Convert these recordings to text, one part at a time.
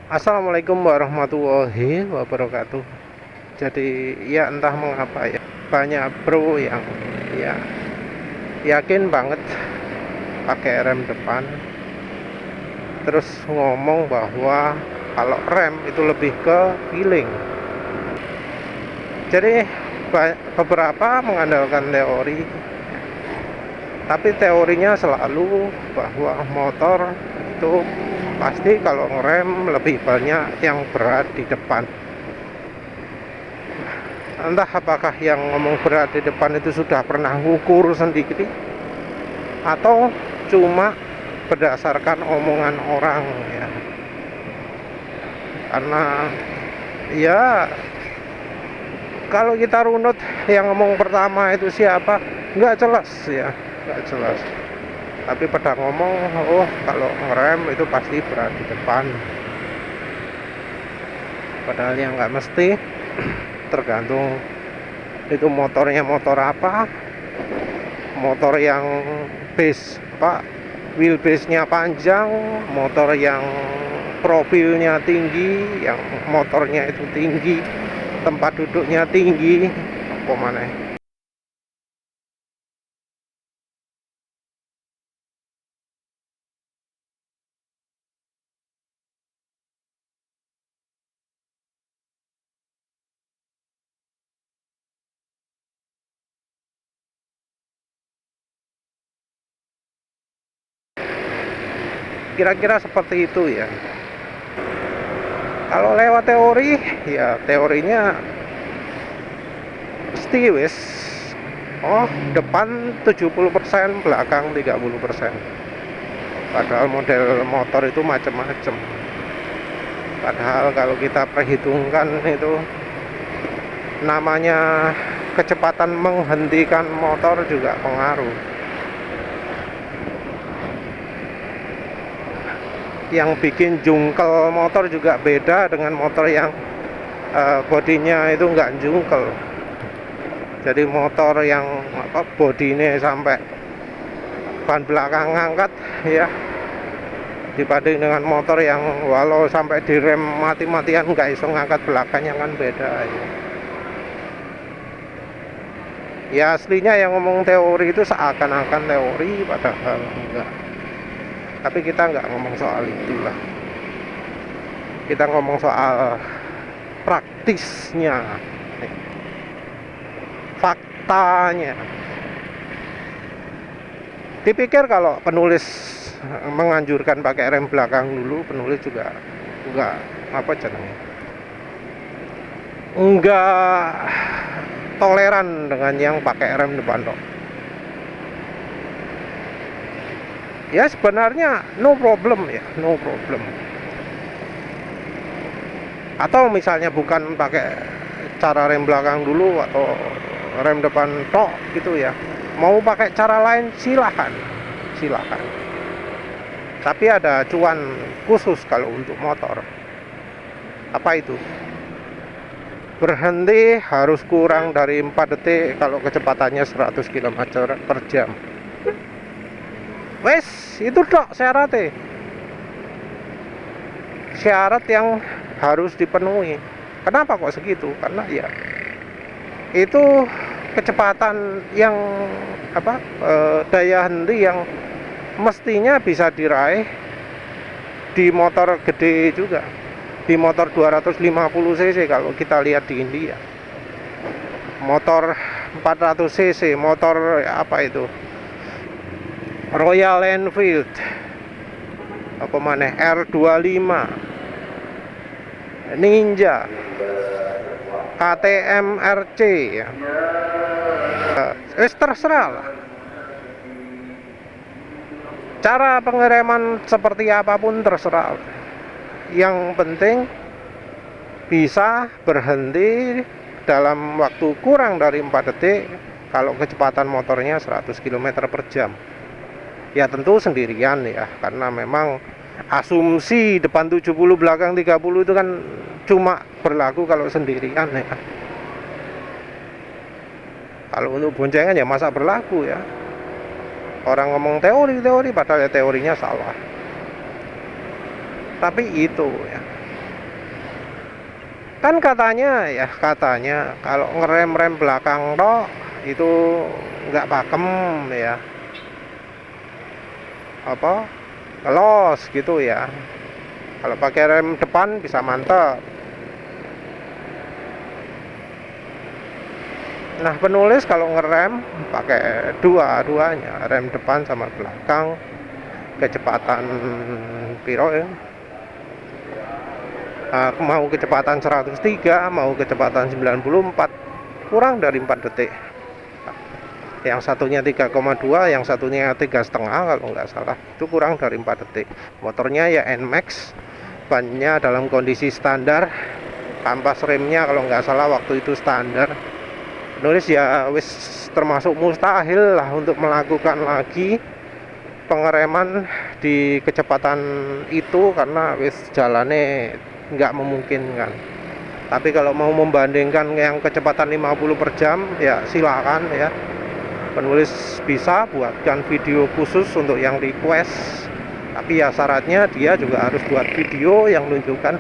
Assalamualaikum warahmatullahi wabarakatuh. Jadi ya entah mengapa ya banyak bro yang ya yakin banget pakai rem depan, terus ngomong bahwa kalau rem itu lebih ke feeling. Jadi beberapa mengandalkan teori, tapi teorinya selalu bahwa motor itu pasti kalau ngerem lebih banyak yang berat di depan. Entah apakah yang ngomong berat di depan itu sudah pernah ngukur sendiri atau cuma berdasarkan omongan orang ya. Karena ya kalau kita runut yang ngomong pertama itu siapa, nggak jelas ya, nggak jelas. Tapi pada ngomong, oh kalau ngerem itu pasti berat di depan. Padahal yang nggak mesti, tergantung itu motornya motor apa, motor yang wheelbase-nya panjang, motor yang profilnya tinggi, yang motornya itu tinggi, tempat duduknya tinggi, apa mana. Kira-kira seperti itu ya. Kalau lewat teori, ya teorinya pasti wis. Oh, depan 70%, belakang 30%. Padahal model motor itu macam-macam. Padahal kalau kita perhitungkan itu namanya kecepatan menghentikan motor juga pengaruh. Yang bikin jungkel motor juga beda dengan motor yang bodinya itu enggak jungkel. Jadi motor yang bodinya sampai ban belakang ngangkat ya, dibanding dengan motor yang walau sampai direm mati-matian nggak iso ngangkat belakangnya, kan beda ya. Ya aslinya yang ngomong teori itu seakan-akan teori padahal enggak. Tapi kita nggak ngomong soal itulah, kita ngomong soal praktisnya, faktanya. Dipikir kalau penulis menganjurkan pakai rem belakang dulu, penulis juga enggak enggak toleran dengan yang pakai rem depan dok. Ya sebenarnya no problem ya, no problem. Atau misalnya bukan pakai cara rem belakang dulu atau rem depan tok gitu ya, mau pakai cara lain silahkan. Tapi ada cuan khusus kalau untuk motor. Apa itu? Berhenti harus kurang dari 4 detik kalau kecepatannya 100 km per jam. Wes, itu dok syaratnya. Syarat yang harus dipenuhi. Kenapa kok segitu? Karena ya itu kecepatan yang daya henti yang mestinya bisa diraih di motor gede juga. Di motor 250 cc kalau kita lihat di India. Motor 400 cc, motor apa itu? Royal Enfield, apa mana, R25, Ninja, KTM RC ya. Terserah lah. Cara pengereman seperti apapun terserah. Yang penting bisa berhenti dalam waktu kurang dari 4 detik kalau kecepatan motornya 100 km per jam. Ya tentu sendirian ya, karena memang asumsi depan 70 belakang 30 itu kan cuma berlaku kalau sendirian ya. Kalau untuk boncengan ya masa berlaku ya. Orang ngomong teori padahal ya teorinya salah. Tapi itu ya, Kan katanya kalau ngerem belakang tok itu nggak pakem ya, apa los gitu ya. Kalau pakai rem depan bisa mantap. Nah, penulis kalau ngerem pakai dua-duanya, rem depan sama belakang, kecepatan piro ya, mau kecepatan 103, mau kecepatan 94, kurang dari 4 detik. Yang satunya 3,2, yang satunya 3,5 kalau nggak salah, itu kurang dari 4 detik. Motornya ya NMAX, bannya dalam kondisi standar, kampas remnya kalau nggak salah waktu itu standar. Penulis ya wis termasuk mustahil lah untuk melakukan lagi pengereman di kecepatan itu karena wis jalannya nggak memungkinkan. Tapi kalau mau membandingkan yang kecepatan 50 per jam ya silakan ya. Penulis bisa buatkan video khusus untuk yang request. Tapi ya syaratnya dia juga harus buat video yang menunjukkan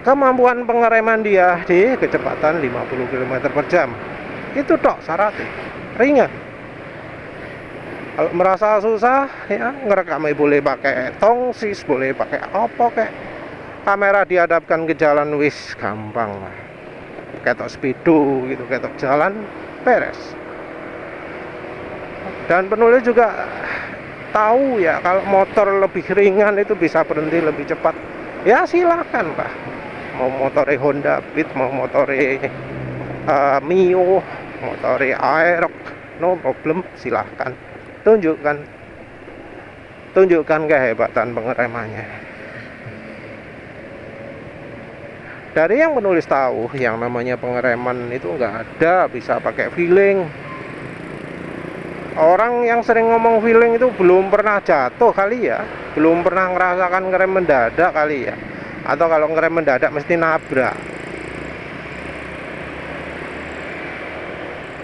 kemampuan pengereman dia di kecepatan 50 km per jam. Itu tok syaratnya. Ringan. Kalau merasa susah ya ngerekamnya boleh pakai tongsis, boleh pakai apa kayak kamera dihadapkan ke jalan wis gampang lah. Ketok speedo gitu, ketok jalan beres. Dan penulis juga tahu ya kalau motor lebih ringan itu bisa berhenti lebih cepat. Ya silakan Pak. Mau motornya Honda Beat, mau motornya Mio, motornya Aerox, no problem, silahkan. Tunjukkan kehebatan pengeremannya. Dari yang penulis tahu, yang namanya pengereman itu nggak ada bisa pakai feeling. Orang yang sering ngomong feeling itu belum pernah jatuh kali ya, belum pernah ngerasakan ngerem mendadak kali ya, atau kalau ngerem mendadak mesti nabrak.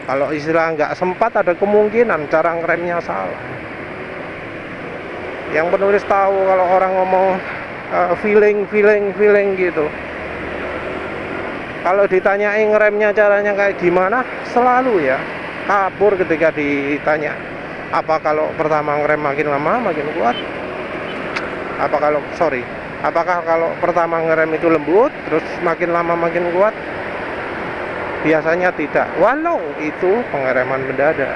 Kalau istilah nggak sempat ada kemungkinan cara ngeremnya salah. Yang penulis tahu kalau orang ngomong feeling gitu, kalau ditanyain ngeremnya caranya kayak gimana, selalu ya kabur ketika ditanya. Apa kalau pertama ngerem makin lama makin kuat? Apakah kalau pertama ngerem itu lembut terus makin lama makin kuat? Biasanya tidak, walau itu pengereman mendadak.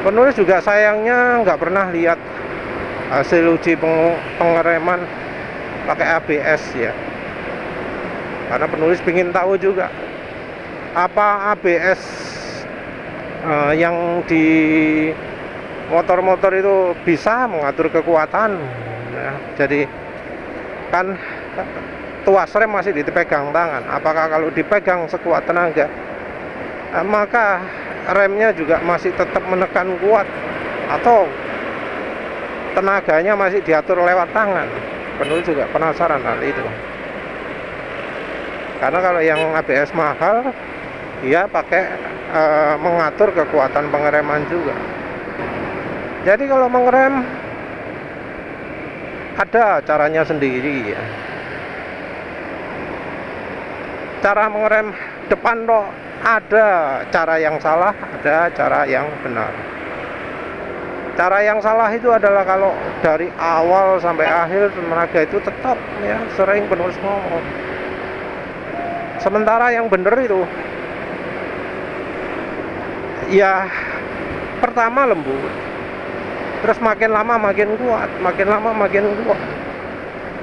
Penulis juga sayangnya nggak pernah lihat hasil uji pengereman pakai ABS ya. Karena penulis ingin tahu juga apa ABS yang di motor-motor itu bisa mengatur kekuatan ya. Jadi kan tuas rem masih dipegang tangan. Apakah kalau dipegang sekuat tenaga maka remnya juga masih tetap menekan kuat, atau tenaganya masih diatur lewat tangan? Penulis juga penasaran hal itu. Karena kalau yang ABS mahal dia pakai mengatur kekuatan pengereman juga. Jadi kalau mengerem ada caranya sendiri ya. Cara mengerem depan toh ada cara yang salah, ada cara yang benar. Cara yang salah itu adalah kalau dari awal sampai akhir tenaga itu tetap ya, sering penulis ngomong. Sementara yang benar itu ya pertama lembut, terus makin lama makin kuat,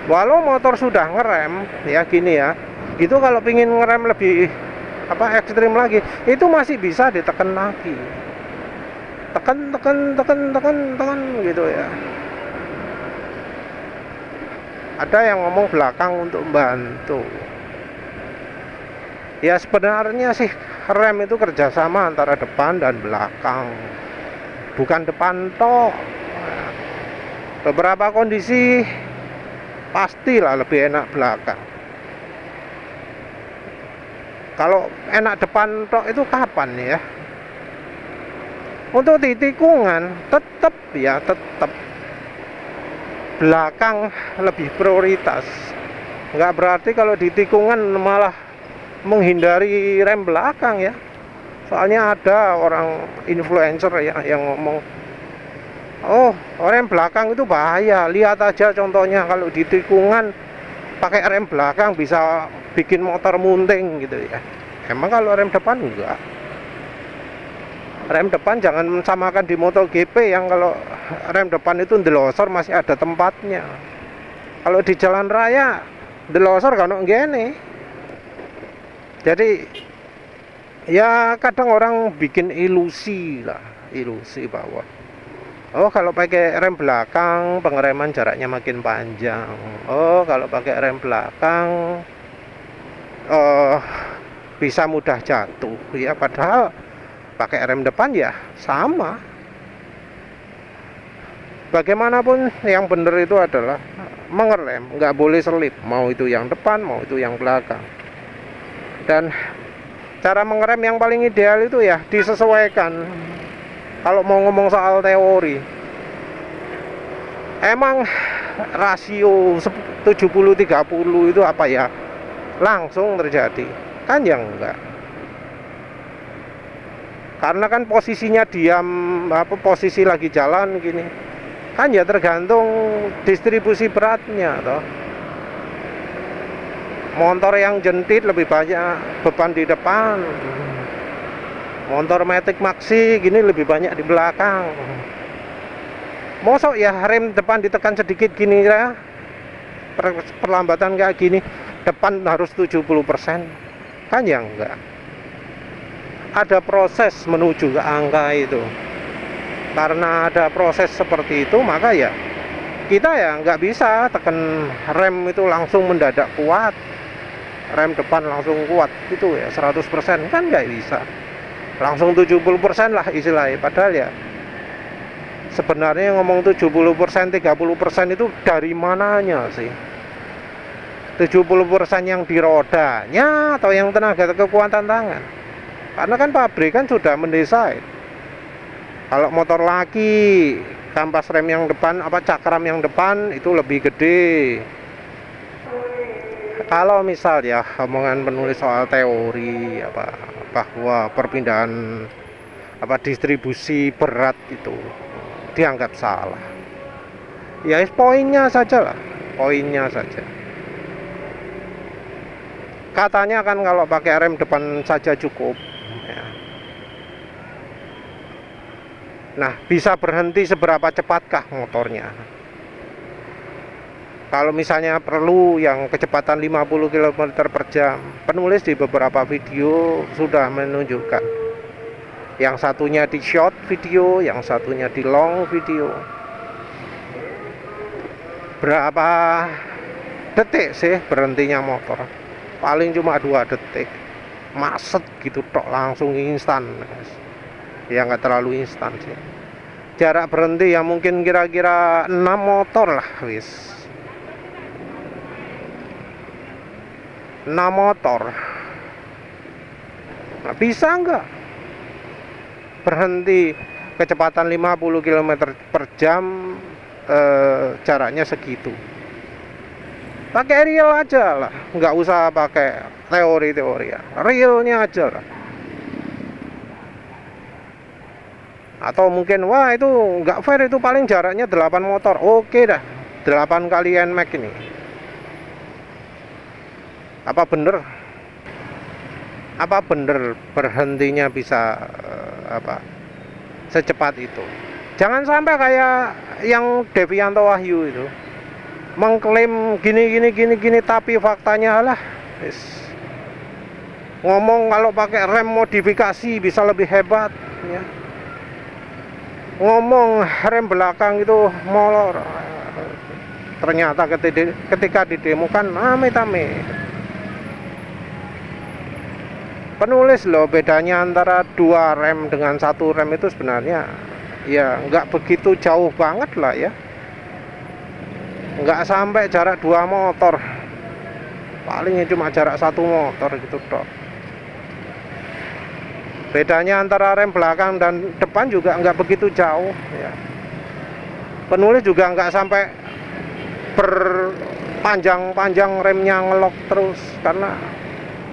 Walau motor sudah ngerem ya gini ya, itu kalau pingin ngerem lebih ekstrim lagi, itu masih bisa ditekan lagi, tekan gitu ya. Ada yang ngomong belakang untuk membantu. Ya sebenarnya sih rem itu kerjasama antara depan dan belakang, bukan depan tok. Beberapa kondisi pastilah lebih enak belakang. Kalau enak depan tok itu kapan ya? Untuk di tikungan tetap belakang lebih prioritas. Nggak berarti kalau di tikungan malah menghindari rem belakang ya. Soalnya ada orang influencer ya yang ngomong, oh rem belakang itu bahaya, lihat aja contohnya kalau di tikungan pakai rem belakang bisa bikin motor munting gitu ya. Emang kalau rem depan enggak? Rem depan jangan samakan di MotoGP yang kalau rem depan itu ndelosor masih ada tempatnya. Kalau di jalan raya ndelosor kan gini. Jadi ya kadang orang bikin ilusi bahwa oh kalau pakai rem belakang pengereman jaraknya makin panjang. Oh kalau pakai rem belakang bisa mudah jatuh ya, padahal pakai rem depan ya sama. Bagaimanapun yang benar itu adalah mengerem, nggak boleh selip, mau itu yang depan mau itu yang belakang. Dan cara mengerem yang paling ideal itu ya disesuaikan. Kalau mau ngomong soal teori, emang rasio 70-30 itu apa ya langsung terjadi? Kan ya enggak. Karena kan posisinya diam, posisi lagi jalan gini, kan ya tergantung distribusi beratnya toh. Motor yang jentit lebih banyak beban di depan, motor Matic Maxi gini lebih banyak di belakang. Mosok ya rem depan ditekan sedikit gini ya, perlambatan kayak gini depan harus 70%, kan ya enggak. Ada proses menuju ke angka itu. Karena ada proses seperti itu, maka ya kita ya nggak bisa tekan rem itu langsung mendadak kuat, rem depan langsung kuat gitu ya 100%, kan nggak bisa langsung 70% lah istilahnya. Padahal ya sebenarnya ngomong 70%, 30% itu dari mananya sih? 70% yang di rodanya atau yang tenaga kekuatan tangan? Karena kan pabrik kan sudah mendesain kalau motor laki kampas rem yang depan cakram yang depan itu lebih gede. Kalau misal ya omongan penulis soal teori bahwa perpindahan distribusi berat itu dianggap salah, ya poinnya saja lah, poinnya saja. Katanya kan kalau pakai rem depan saja cukup ya. Nah, bisa berhenti seberapa cepatkah motornya? Kalau misalnya perlu yang kecepatan 50 km per jam, penulis di beberapa video sudah menunjukkan. Yang satunya di short video, yang satunya di long video. Berapa detik sih berhentinya motor? Paling cuma 2 detik. Maset gitu tok, langsung instan. Ya nggak terlalu instan sih. Jarak berhenti ya mungkin kira-kira 6 motor lah wis. 6 motor. Nah, bisa nggak berhenti kecepatan 50 km per jam, jaraknya segitu? Pakai real aja lah, nggak usah pakai teori-teori ya, realnya aja lah. Atau mungkin wah itu nggak fair, itu paling jaraknya 8 motor. Oke dah, 8 kali NMAX ini. Apa bener berhentinya bisa secepat itu? Jangan sampai kayak yang Devianto Wahyu itu mengklaim gini tapi faktanya lah ngomong kalau pakai rem modifikasi bisa lebih hebat ya. Ngomong rem belakang itu molor, ternyata ketika didemokan amit-amit. Penulis loh, bedanya antara 2 rem dengan 1 rem itu sebenarnya ya nggak begitu jauh banget lah ya, nggak sampai jarak 2 motor, palingnya cuma jarak 1 motor gitu toh. Bedanya antara rem belakang dan depan juga nggak begitu jauh ya. Penulis juga nggak sampai berpanjang-panjang remnya ngelok terus, karena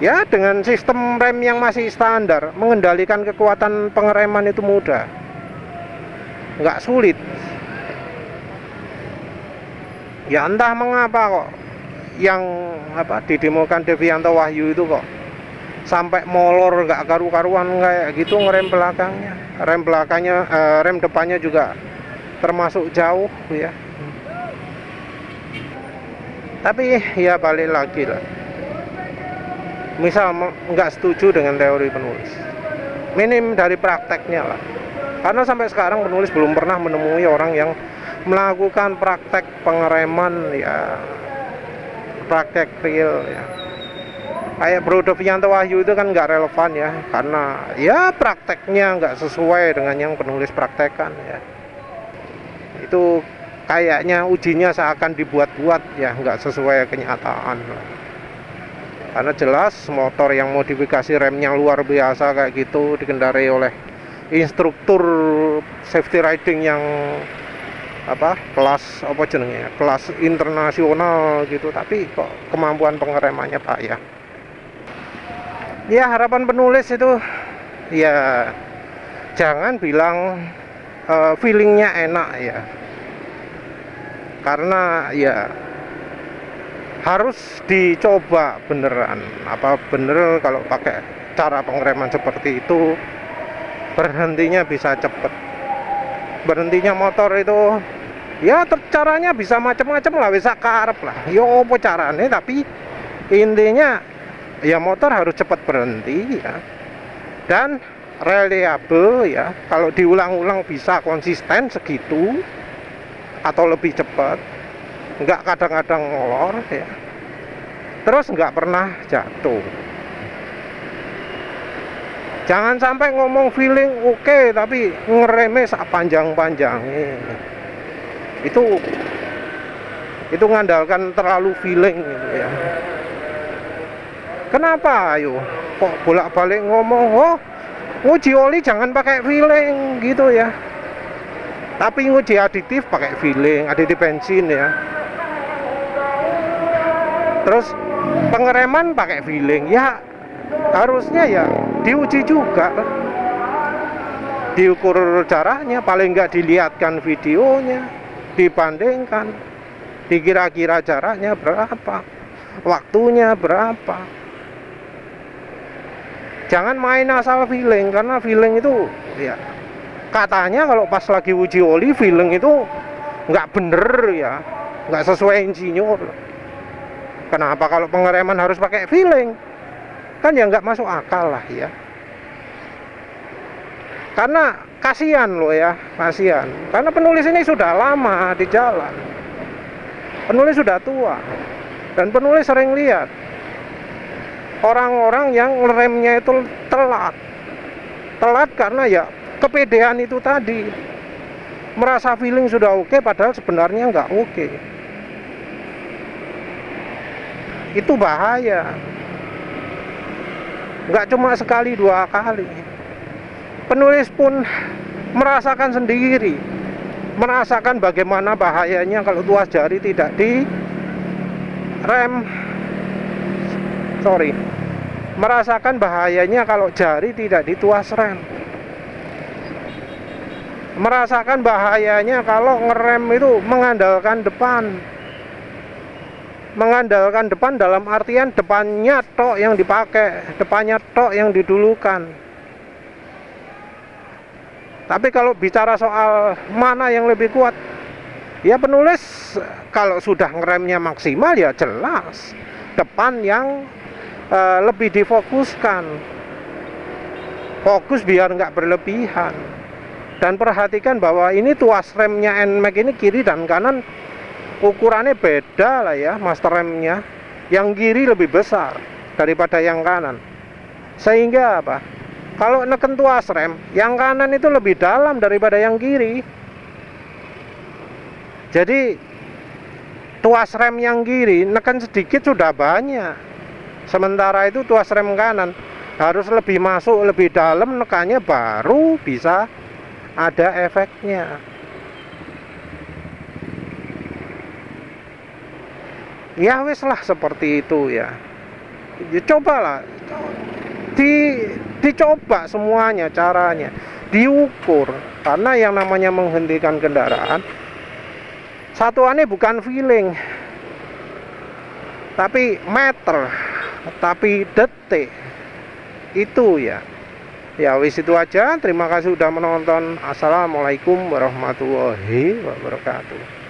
ya dengan sistem rem yang masih standar, mengendalikan kekuatan pengereman itu mudah, nggak sulit. Ya entah mengapa kok yang didemokan Devianto Wahyu itu kok sampai molor nggak karu-karuan kayak gitu ngerem belakangnya. Rem depannya juga termasuk jauh ya. Tapi ya balik lagi lah, misal nggak setuju dengan teori penulis, minim dari prakteknya lah. Karena sampai sekarang penulis belum pernah menemui orang yang melakukan praktek pengereman ya, praktek real ya. Kayak Bro Devianto Wahyu itu kan nggak relevan ya, karena ya prakteknya nggak sesuai dengan yang penulis praktekkan ya. Itu kayaknya ujinya seakan dibuat-buat ya, nggak sesuai kenyataan. Karena jelas motor yang modifikasi remnya luar biasa kayak gitu dikendarai oleh instruktur safety riding yang kelas kelas internasional gitu, tapi kok kemampuan pengeremannya payah. Ya harapan penulis itu ya jangan bilang feelingnya enak ya, karena ya harus dicoba beneran, bener kalau pakai cara pengereman seperti itu berhentinya bisa cepet. Berhentinya motor itu ya caranya bisa macam-macam lah, bisa karep lah yo apa carane, tapi intinya ya motor harus cepat berhenti ya, dan reliable ya. Kalau diulang-ulang bisa konsisten segitu atau lebih cepat, nggak kadang-kadang molor ya, terus nggak pernah jatuh. Jangan sampai ngomong feeling oke, tapi ngeremeh sak panjang-panjangnya. Itu ngandalkan terlalu feeling gitu ya. Kenapa ayo kok bolak-balik ngomong nguji oli jangan pakai feeling gitu ya, tapi nguji aditif pakai feeling, aditif bensin ya. Terus pengereman pakai feeling ya, harusnya ya diuji juga, diukur jaraknya, paling nggak dilihatkan videonya, dibandingkan, dikira-kira jaraknya berapa, waktunya berapa. Jangan main asal feeling, karena feeling itu ya katanya kalau pas lagi uji oli feeling itu nggak bener ya, nggak sesuai insinyur. Kenapa kalau pengereman harus pakai feeling? Kan ya nggak masuk akal lah ya. Karena kasihan loh ya, kasihan. Karena penulis ini sudah lama di jalan, penulis sudah tua, dan penulis sering lihat orang-orang yang remnya itu telat karena ya kepedean itu tadi, merasa feeling sudah oke padahal sebenarnya nggak oke. Itu bahaya. Nggak cuma sekali dua kali, penulis pun merasakan sendiri, merasakan bagaimana bahayanya kalau tuas jari tidak di rem, merasakan bahayanya kalau jari tidak dituas rem, merasakan bahayanya kalau ngerem itu mengandalkan depan dalam artian depannya tok yang dipakai, depannya tok yang didulukan. Tapi kalau bicara soal mana yang lebih kuat, ya penulis kalau sudah ngeremnya maksimal ya jelas depan yang lebih difokuskan, fokus biar nggak berlebihan. Dan perhatikan bahwa ini tuas remnya NMAX ini kiri dan kanan ukurannya beda lah ya, master remnya. Yang kiri lebih besar daripada yang kanan, sehingga kalau neken tuas rem, yang kanan itu lebih dalam daripada yang kiri. Jadi tuas rem yang kiri neken sedikit sudah banyak, sementara itu tuas rem kanan harus lebih masuk, lebih dalam nekannya baru bisa ada efeknya. Ya wis lah seperti itu ya. Ya cobalah, dicoba semuanya caranya, diukur, karena yang namanya menghentikan kendaraan satuannya bukan feeling, tapi meter, tapi detik itu ya. Ya wis itu aja, terima kasih sudah menonton. Assalamualaikum warahmatullahi wabarakatuh.